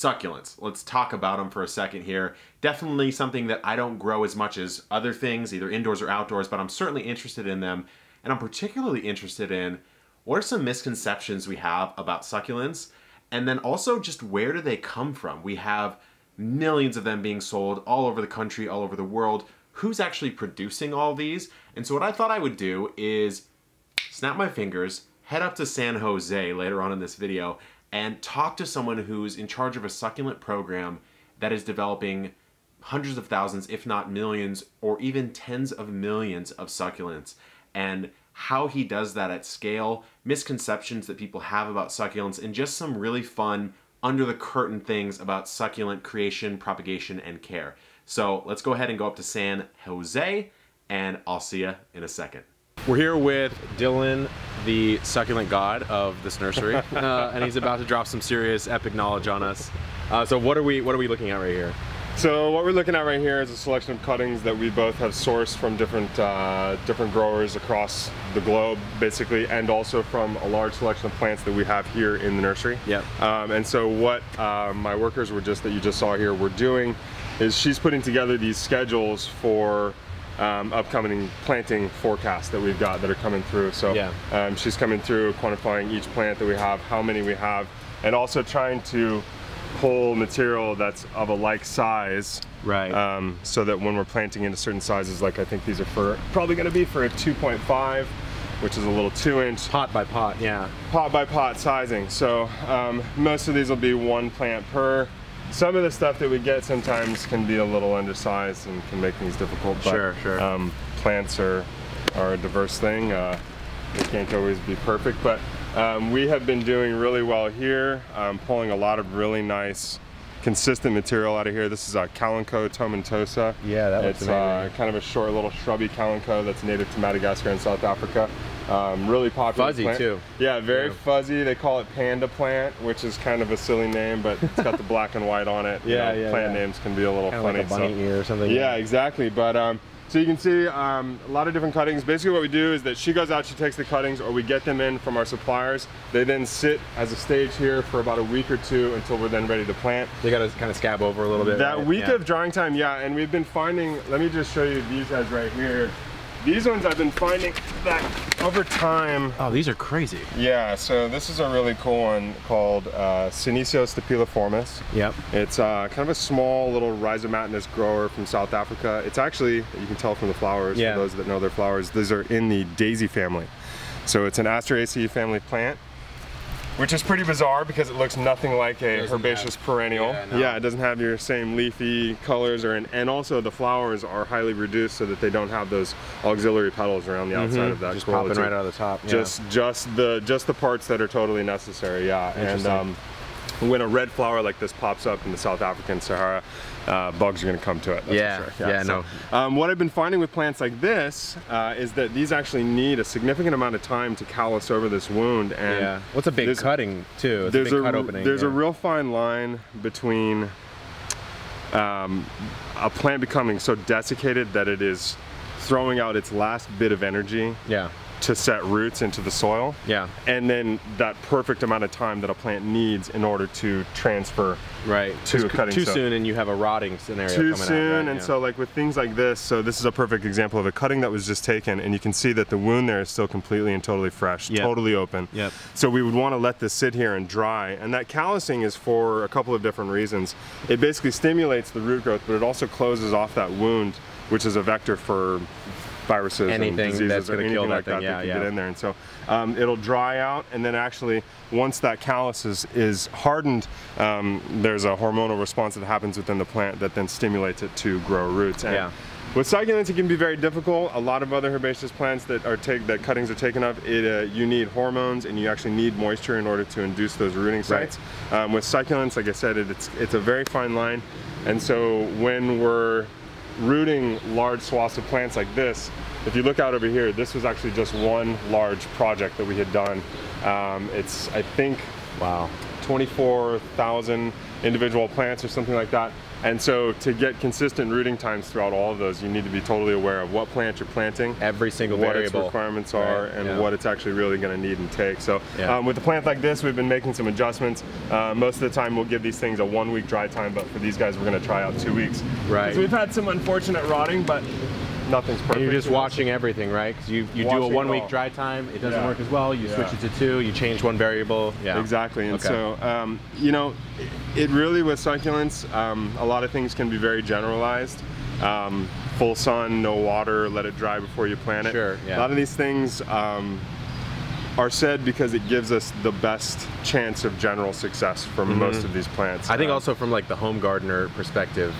succulents. Let's talk about them for a second here. Definitely something that I don't grow as much as other things, either indoors or outdoors, but I'm certainly interested in them. And I'm particularly interested in what are some misconceptions we have about succulents, and then also just where do they come from? We have millions of them being sold all over the country, all over the world. Who's actually producing all these? And so what I thought I would do is snap my fingers, head up to San Jose later on in this video, and talk to someone who's in charge of a succulent program that is developing hundreds of thousands, if not millions, or even tens of millions of succulents, and how he does that at scale, misconceptions that people have about succulents, and just some really fun, under the curtain things about succulent creation, propagation, and care. So let's go ahead and go up to San Jose, and I'll see you in a second. We're here with Dylan, the succulent god of this nursery, and he's about to drop some serious epic knowledge on us. So what are we looking at right here? So what we're looking at right here is a selection of cuttings that we both have sourced from different growers across the globe, basically, and also from a large selection of plants that we have here in the nursery. Yep. And so what my workers that you just saw here were doing is she's putting together these schedules for upcoming planting forecasts that we've got that are coming through. So yeah. She's coming through, quantifying each plant that we have, how many we have, and also trying to pull material that's of a like size, right? So that when we're planting into certain sizes, like I think these are probably going to be for a 2.5, which is a little 2-inch. Pot by pot, yeah. Pot by pot sizing. So most of these will be 1 plant per. Some of the stuff that we get sometimes can be a little undersized and can make things difficult. But, sure. Plants are a diverse thing. They can't always be perfect, but we have been doing really well here, pulling a lot of really nice, consistent material out of here. This is a Kalanchoe tomentosa. Yeah, that looks amazing. It's kind of a short little shrubby Kalanchoe that's native to Madagascar and South Africa. Really popular fuzzy plant. too. Yeah, very fuzzy. They call it panda plant, which is kind of a silly name, but it's got the black and white on it. Yeah, plant names can be a little kinda funny. like a bunny ear or something. Yeah, exactly. But so you can see a lot of different cuttings. Basically what we do is that she goes out, she takes the cuttings, or we get them in from our suppliers. They then sit as a stage here for about a week or two until we're then ready to plant. They got to kind of scab over a little bit. That right? week of drying time, yeah, and we've been finding, let me just show you these guys right here. These ones I've been finding that over time. Oh, these are crazy. Yeah, so this is a really cool one called Senecio staphyliformis. Yep. It's kind of a small little rhizomatous grower from South Africa. It's actually, you can tell from the flowers, for those that know their flowers, these are in the daisy family. So it's an Asteraceae family plant, which is pretty bizarre because it looks nothing like a herbaceous perennial. Yeah, it doesn't have your same leafy colors, and also the flowers are highly reduced so that they don't have those auxiliary petals around the outside of that. Just popping right out of the top. Just the parts that are totally necessary. Yeah, and when a red flower like this pops up in the South African Sahara, bugs are going to come to it. That's for sure. What I've been finding with plants like this is that these actually need a significant amount of time to callus over this wound. And what's a big cutting too? It's a big cut opening. There's a real fine line between a plant becoming so desiccated that it is throwing out its last bit of energy. To set roots into the soil, and then that perfect amount of time that a plant needs in order to transfer to a cutting. Too soon and you have a rotting scenario too coming soon, out, and so like with things like this, so this is a perfect example of a cutting that was just taken, and you can see that the wound there is still completely and totally fresh, totally open. So we would want to let this sit here and dry, and that callusing is for a couple of different reasons. It basically stimulates the root growth, but it also closes off that wound, which is a vector for viruses and diseases that's or anything like that that can get in there. And so it'll dry out, and then actually once that callus is hardened, there's a hormonal response that happens within the plant that then stimulates it to grow roots. And with succulents, it can be very difficult. A lot of other herbaceous plants that cuttings are taken of, you need hormones and you actually need moisture in order to induce those rooting sites. With succulents, like I said, it's a very fine line, and so when we're rooting large swaths of plants like this, if you look out over here, this was actually just one large project that we had done. It's, I think, wow, 24,000 individual plants or something like that. And so to get consistent rooting times throughout all of those, you need to be totally aware of what plant you're planting, every single what variable, its requirements are, right. and what it's actually really going to need and take. So with a plant like this, we've been making some adjustments. Most of the time we'll give these things a 1 week dry time, but for these guys we're going to try out 2 weeks. Right. Because we've had some unfortunate rotting, but nothing's perfect. And you're just watching everything, right? Because you do a 1 week dry time, it doesn't work as well, you switch it to 2, you change one variable. Yeah. Exactly, and so, you know, it really, with succulents, a lot of things can be very generalized. Full sun, no water, let it dry before you plant it. Sure, yeah. A lot of these things are said because it gives us the best chance of general success for most of these plants. I think also from like the home gardener perspective,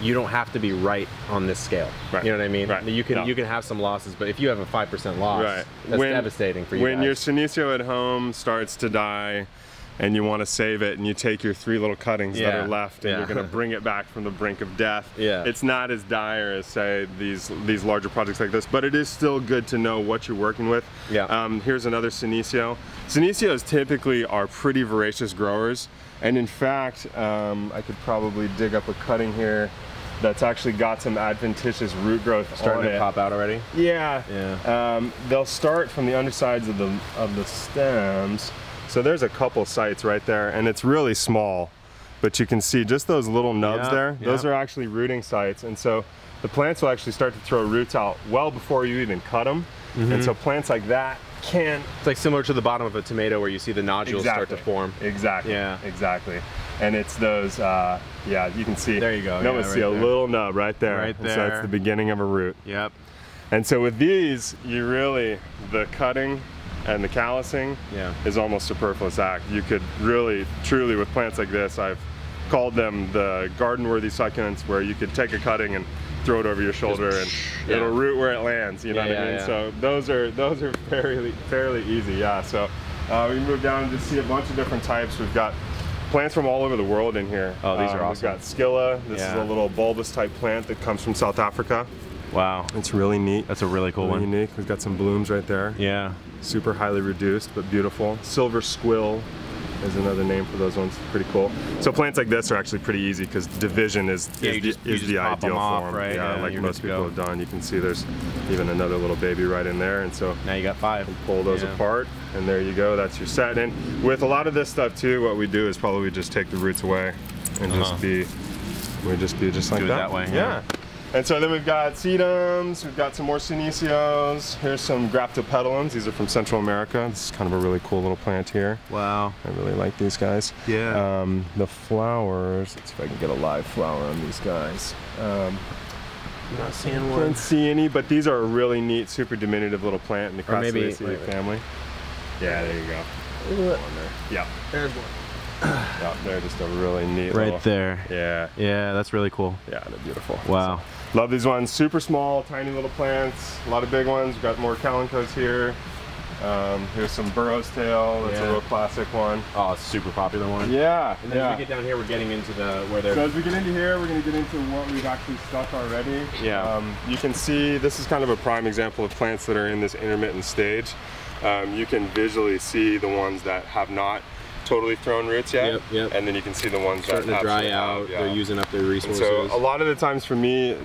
you don't have to be right on this scale. You know what I mean? You can have some losses, but if you have a 5% loss, that's devastating for you When guys. your Senecio at home starts to die and you want to save it, and you take your 3 little cuttings that are left, and you're going to bring it back from the brink of death. It's not as dire as, say, these larger projects like this, but it is still good to know what you're working with. Here's another Senecio. Senecios typically are pretty voracious growers, and in fact, I could probably dig up a cutting here that's actually got some adventitious root growth starting to pop out already. They'll start from the undersides of the stems. So there's a couple sites right there, and it's really small, but you can see just those little nubs there. Those are actually rooting sites, and so the plants will actually start to throw roots out well before you even cut them. And so plants like that can... It's like similar to the bottom of a tomato where you see the nodules start to form. Exactly. And it's those, you can see. There you go. You almost see a little nub right there. Right there. So that's the beginning of a root. And so with these, you really, the cutting and the callousing is almost a superfluous act. You could really, truly, with plants like this, I've called them the garden-worthy succulents, where you could take a cutting and throw it over your shoulder and it'll root where it lands, you know what I mean? So those are fairly easy, So we move down and just see a bunch of different types. We've got plants from all over the world in here. Oh, these are awesome. We've got Scilla. This is a little bulbous type plant that comes from South Africa. Wow. It's really neat. That's a really cool one. Unique. We've got some blooms right there. Super highly reduced, but beautiful. Silver squill is another name for those ones. Pretty cool. So plants like this are actually pretty easy because division is the ideal form. Like most people have done. You can see there's even another little baby right in there, and so now you got 5. Pull those apart, and there you go. That's your set. And with a lot of this stuff too, what we do is probably just take the roots away and just be like that way. And so then we've got sedums, we've got some more Senecios. Here's some Graptopetalums. These are from Central America. This is kind of a really cool little plant here. Wow. I really like these guys. The flowers, let's see if I can get a live flower on these guys. I'm not seeing one. Can't see any, but these are a really neat, super diminutive little plant in the Crassulaceae family. Yeah, there you go. There's one. They're just a really neat little, there. Yeah, that's really cool. Yeah, they're beautiful. Wow. So, love these ones. Super small, tiny little plants. A lot of big ones. We've got more calincos here. Here's some Burrow's tail. That's a real classic one. Oh, it's a super popular one. And then as we get down here, we're getting into where they're... So as we get into here, we're going to get into what we've actually stuck already. You can see this is kind of a prime example of plants that are in this intermittent stage. You can visually see the ones that have not totally thrown roots yet, and then you can see the ones starting that to dry out. They're using up their resources. And so a lot of the times for me,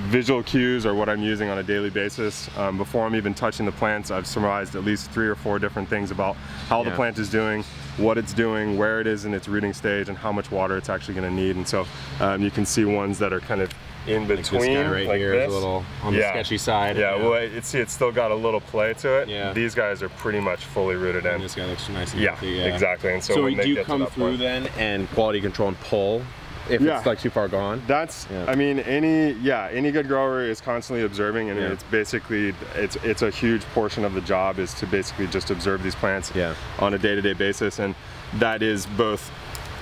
visual cues are what I'm using on a daily basis. Before I'm even touching the plants, I've summarized at least 3 or 4 different things about how the plant is doing, what it's doing, where it is in its rooting stage, and how much water it's actually going to need. And so you can see ones that are kind of in between, like this guy right here is a little on the sketchy side. Well, it's still got a little play to it. These guys are pretty much fully rooted in. And this guy looks nice and healthy. Exactly. And so do when they you get come to that through point, then and quality control and pull if it's like too far gone? That's I mean, any good grower is constantly observing, and it's basically it's a huge portion of the job is to basically just observe these plants on a day-to-day basis, and that is both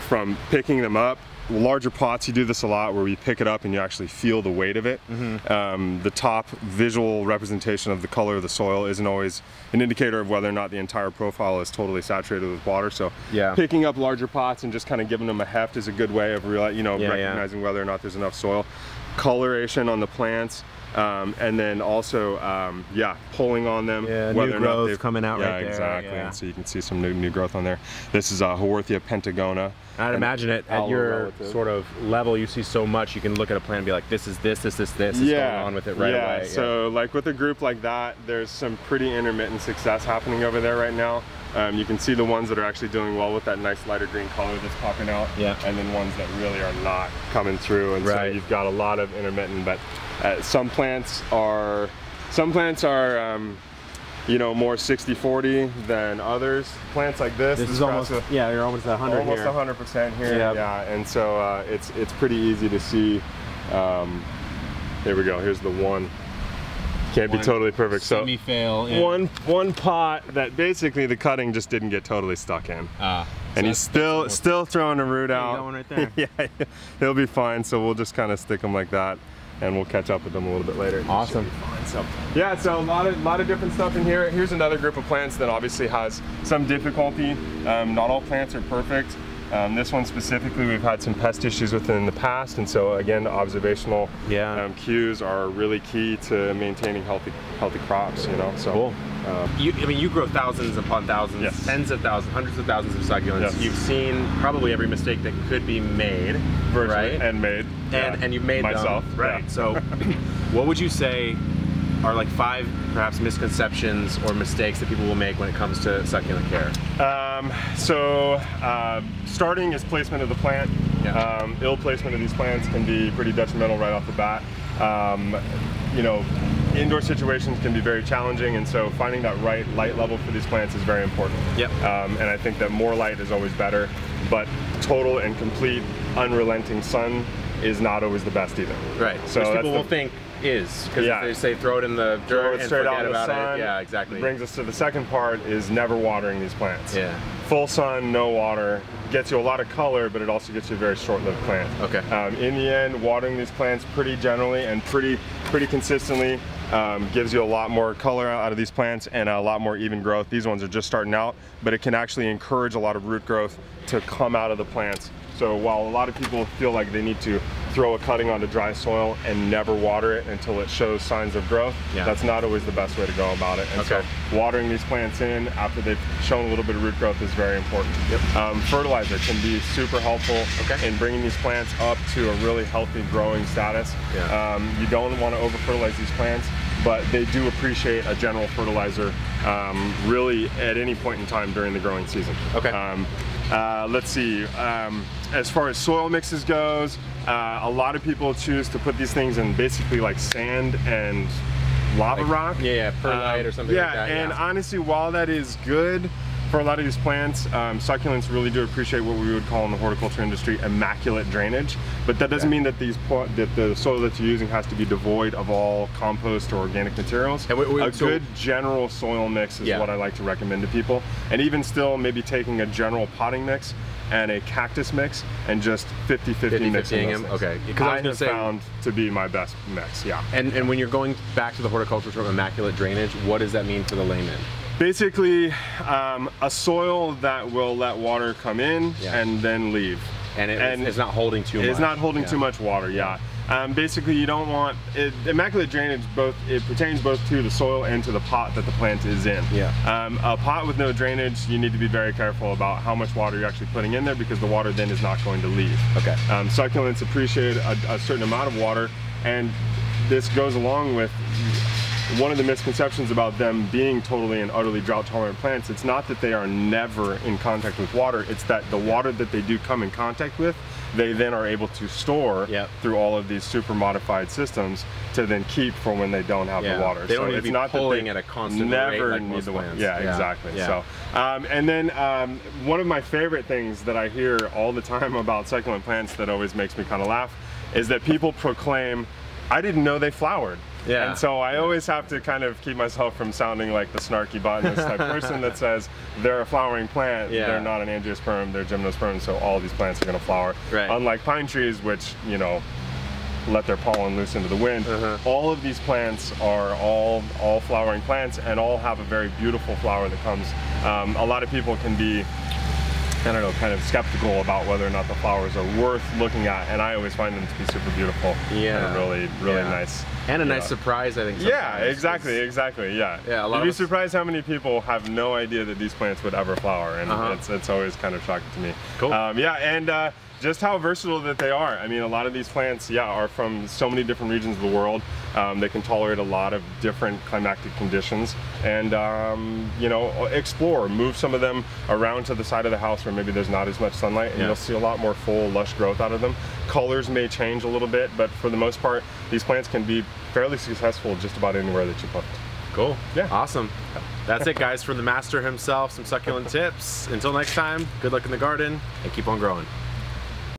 from picking them up larger pots, you do this a lot where we pick it up and you actually feel the weight of it. The top visual representation of the color of the soil isn't always an indicator of whether or not the entire profile is totally saturated with water. So picking up larger pots and just kind of giving them a heft is a good way of recognizing whether or not there's enough soil. Coloration on the plants. And then also, pulling on them. Yeah, whether new growth or not they've coming out right there. Exactly. And so you can see some new growth on there. This is Haworthia pentagona. I'd imagine it at your sort of level, you see so much, you can look at a plant and be like, this is going on with it right away. So like with a group like that, there's some pretty intermittent success happening over there right now. You can see the ones that are actually doing well with that nice lighter green color that's popping out, and then ones that really are not coming through. And so you've got a lot of intermittent, but some plants are you know, more 60-40 than others. Plants like this is almost, you're almost at 100 almost here. 100% here. Yeah, and so it's pretty easy to see. Here we go. Here's the one. Can't be totally perfect. So semi-fail. One pot that basically the cutting just didn't get totally stuck in. And he's still throwing a root out. Going right there. Yeah, he'll be fine. So we'll just kind of stick him like that, and we'll catch up with them a little bit later. Awesome. So yeah, so a lot of different stuff in here. Here's another group of plants that obviously has some difficulty. Not all plants are perfect. This one specifically, we've had some pest issues with it in the past, and so again, observational cues are really key to maintaining healthy crops. You know, so cool. I mean, you grow thousands upon thousands, tens of thousands, hundreds of thousands of succulents. You've seen probably every mistake that could be made, right? And made, and you've made myself, them, right? So, what would you say are like 5 perhaps misconceptions or mistakes that people will make when it comes to succulent care? Starting is placement of the plant. Ill placement of these plants can be pretty detrimental right off the bat. You know, indoor situations can be very challenging, and so finding that right light level for these plants is very important. And I think that more light is always better, but total and complete unrelenting sun is not always the best either. Right. So people will think is, because they say throw it in the dirt and straight forget out in the about sun. it. Yeah, exactly. Brings us to the second part, is never watering these plants. full sun, no water, gets you a lot of color, but it also gets you a very short-lived plant. Okay. In the end, watering these plants pretty generally and pretty consistently gives you a lot more color out of these plants and a lot more even growth. These ones are just starting out, but it can actually encourage a lot of root growth to come out of the plants. So while a lot of people feel like they need to throw a cutting onto dry soil and never water it until it shows signs of growth, that's not always the best way to go about it. And so watering these plants in after they've shown a little bit of root growth is very important. Fertilizer can be super helpful in bringing these plants up to a really healthy growing status. You don't want to over fertilize these plants, but they do appreciate a general fertilizer really at any point in time during the growing season. Let's see, as far as soil mixes goes, a lot of people choose to put these things in basically like sand and lava rock. Perlite or something like that. And honestly, while that is good for a lot of these plants, succulents really do appreciate what we would call in the horticulture industry immaculate drainage. But that doesn't mean that the soil that you're using has to be devoid of all compost or organic materials. And a good general soil mix is what I like to recommend to people. And even still, maybe taking a general potting mix and a cactus mix and just 50-50 mixing them. Because I have found to be my best mix. And when you're going back to the horticulture term immaculate drainage, what does that mean for the layman? Basically, a soil that will let water come in and then leave. And it's not holding too much. It's not holding too much water, basically, you don't want immaculate drainage. It pertains both to the soil and to the pot that the plant is in. A pot with no drainage, you need to be very careful about how much water you're actually putting in there, because the water then is not going to leave. Succulents appreciate a certain amount of water, and this goes along with one of the misconceptions about them being totally and utterly drought tolerant plants. It's not that they are never in contact with water, it's that the water that they do come in contact with, they then are able to store through all of these super modified systems to then keep for when they don't have the water. They don't need to be pulling at a constant rate like most plants. Exactly. So, and then one of my favorite things that I hear all the time about succulent plants that always makes me kind of laugh is that people proclaim, I didn't know they flowered. And so I always have to kind of keep myself from sounding like the snarky botanist type person that says they're a flowering plant, they're not an angiosperm, they're gymnosperm, so all these plants are going to flower. Unlike pine trees, which, you know, let their pollen loose into the wind. All of these plants are all flowering plants and all have a very beautiful flower that comes. A lot of people can be, I don't know, kind of skeptical about whether or not the flowers are worth looking at, and I always find them to be super beautiful. And really nice. And a nice surprise, I think. Yeah, exactly, You'd be surprised how many people have no idea that these plants would ever flower, and it's always kind of shocking to me. Cool. Just how versatile that they are. I mean, a lot of these plants, are from so many different regions of the world. They can tolerate a lot of different climatic conditions, and you know, explore, move some of them around to the side of the house where maybe there's not as much sunlight, and you'll see a lot more full, lush growth out of them. Colors may change a little bit, but for the most part, these plants can be fairly successful just about anywhere that you put them. Cool. Yeah. Awesome. That's it, guys, from the master himself, some succulent tips. Until next time, good luck in the garden and keep on growing.